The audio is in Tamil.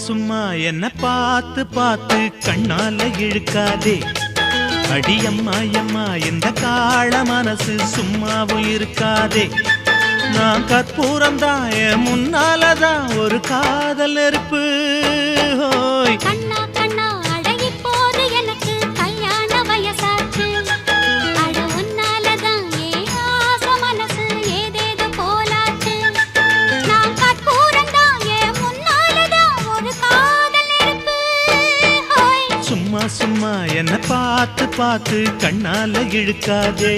சும்மா என்ன பார்த்து பார்த்து கண்ணால இழுக்காதே. அடியம்மா அம்மா இந்த காள மனசு சும்மாவும் இருக்காதே. நான் கற்பூரம் தான் என் முன்னாலதான் ஒரு காதல் நெருப்பு. ஹோய் கண்ணா கண்ணா அழகி போது எனக்கு கல்யாண வயசாச்சு. அட உன்னாலதான் ஏ ஆசை மனசு ஏதேதோ போலாச்சு. நான் கற்பூரம் தான் என் முன்னாலதான் ஒரு காதல் நெருப்பு. ஹோய் சும்மா சும்மா என்ன பார்த்து பார்த்து கண்ணால இழுக்காதே.